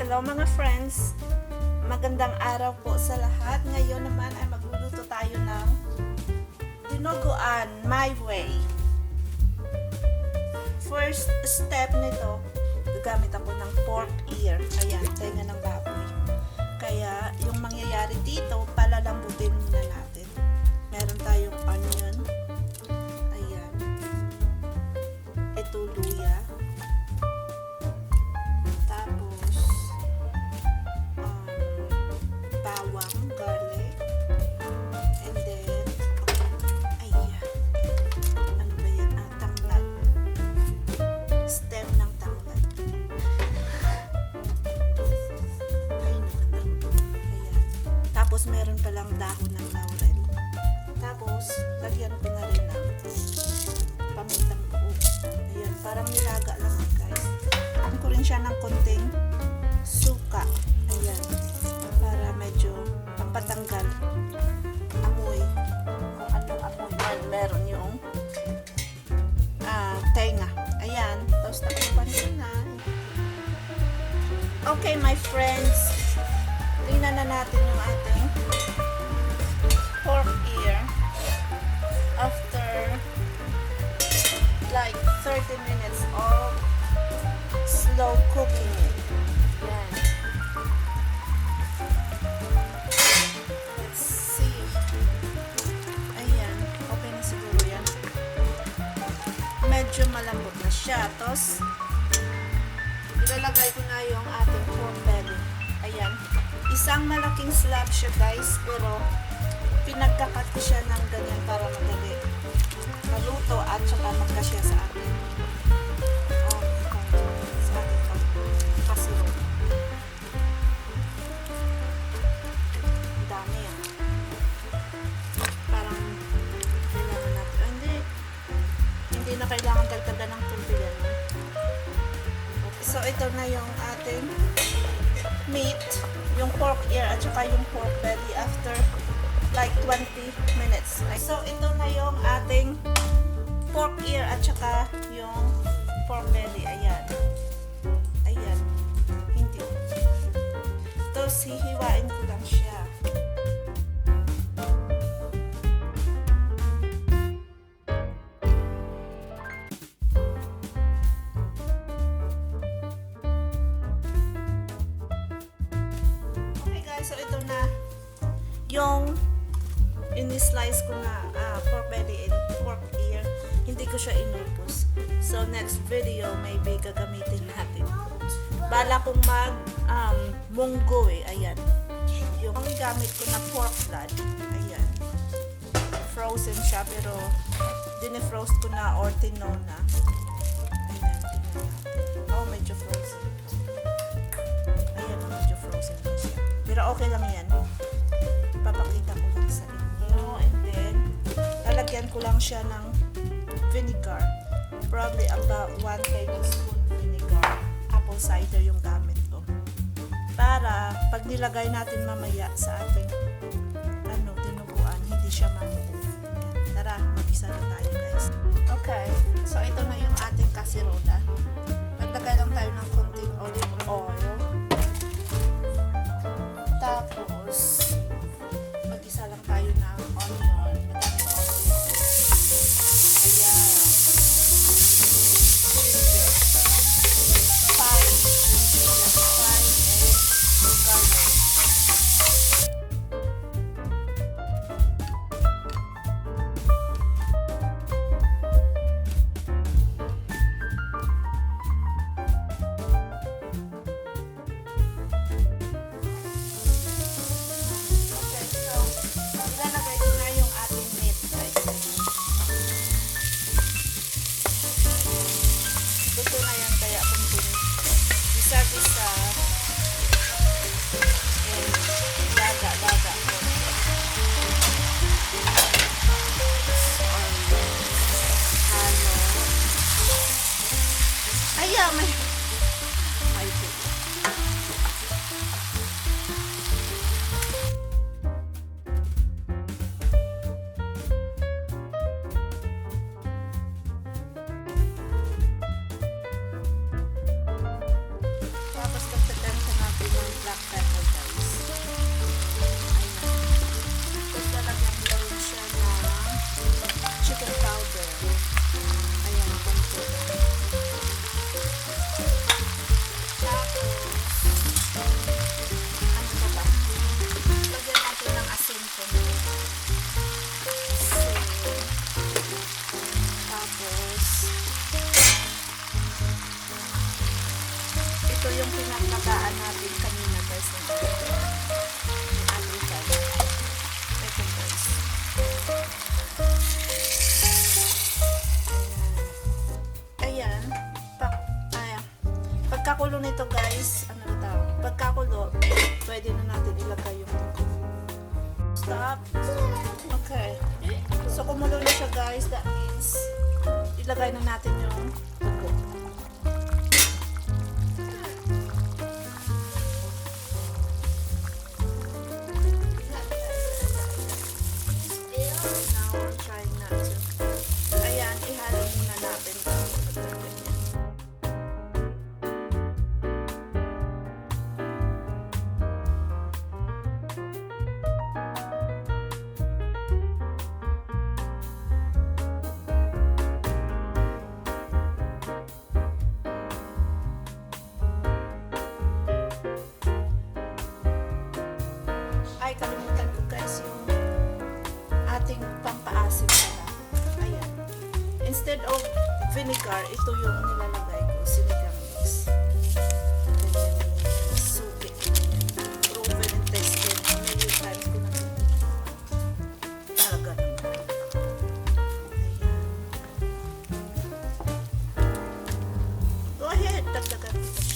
Hello mga friends, magandang araw po sa lahat. Ngayon naman ay magluluto tayo ng dinuguan my way. First step nito, gagamit ako ng pork ear. Ayan, tenga ng baboy. Kaya yung mangyayari dito, palalambutin muna natin. Meron tayong onion. Ayan. Ito luya. Bawang, garlic, and then, ano ba yan? Tanglad. Stem ng tanglad. Ay, maganda. Ayan. Tapos, meron palang dahon ng laurel. Tapos, lagyan ko na rin ng pamintang buo. Ayan, parang nilaga lang guys. Add ko rin siya ng konting suka. Ayan. Para medyo pampatanggal amoy kung anong amoy meron yung tenga. Ayan, tapos takpan ko na. Okay my friends, tingnan na natin yung ating pork ear after like 30 minutes of slow cooking it. Ayan. Medyo malambot na siya. Tapos, ilalagay ko na yung ating pork belly. Ayan. Isang malaking slab siya guys, pero pinagkakat ko siya ng ganyan para madali maluto at saka magkasya sa atin. Sa ating kasiro. Dami yan. Parang kailangan natin. Hindi na kailangan dagdagan ng tubig. Okay, so ito na yung ating meat, yung pork ear at saka yung pork belly after like 20 minutes. So ito na yung ating pork ear at saka yung pork belly. Ayan. Ayan. Hindi. Tapos hihiwain ko lang siya. So ito na yung in-slice ko na pork belly and pork ear. Hindi ko siya inubos. So next video maybe gagamitin natin. Bala kong mag munggo Ayan. Yung gamit ko na pork blood. Ayan. Frozen siya pero dinefrost ko na or tinona. Ayan. Oh, medyo frozen. Ayan, medyo frozen na siya. Pero okay lang yan. Ipapakita ko lang sa inyo. And then, lalagyan ko lang siya ng vinegar. Probably about 1 tablespoon vinegar. Apple cider yung gamit ko. Para, pag nilagay natin mamaya sa ating dinuguan, hindi siya mamuo. Tara, mag-isa na tayo guys. Okay, so ito na yung ating kasirola. Maglagay lang tayo ng konting olive oil. Tapos, mag-isa lang tayo ng onion. Madaming onion. Ayan. Ginger. 5 and garlic. pinaglagaan natin kanina guys. Yung ating kanin. Ito guys. Ayan. Pagkakulo nito guys, ano na tawag? Pagkakulo, pwede na natin ilagay yung stop. Okay. So kumulo na siya guys, that means ilagay na natin yung tugo. Now I'm trying not to. Ayan, ihalo muna natin. Ay, kalimutan ko guys yung ating pampaasim pala. Ayan. Instead of vinegar, ito yung nilalagay ko, sinigang mix. Suki. Proven and tested. A million times ko na talaga naman. Ayan. Go ahead, dagdagan kita siya.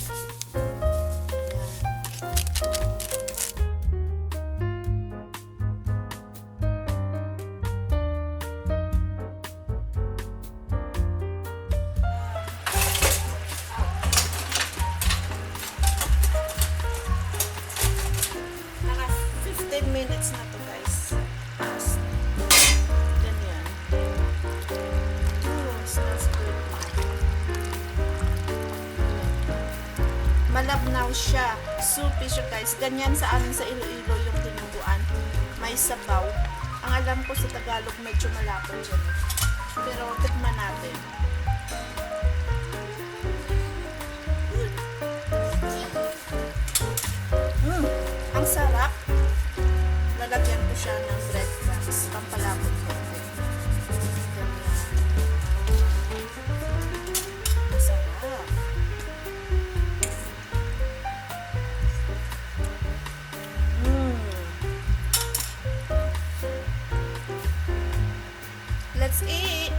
Minutes na to guys. Past. Ganyan. Oh, smells good. Malabnaw siya. Soupy siya guys. Ganyan sa amin sa Iloilo yung dinuguan. May sabaw. Ang alam ko sa Tagalog medyo malapot dyan. Pero tikman natin. Ang sarap. Lalagyan ko siya ng breadcrumbs. Pampalapot ko. Sarap. Let's eat!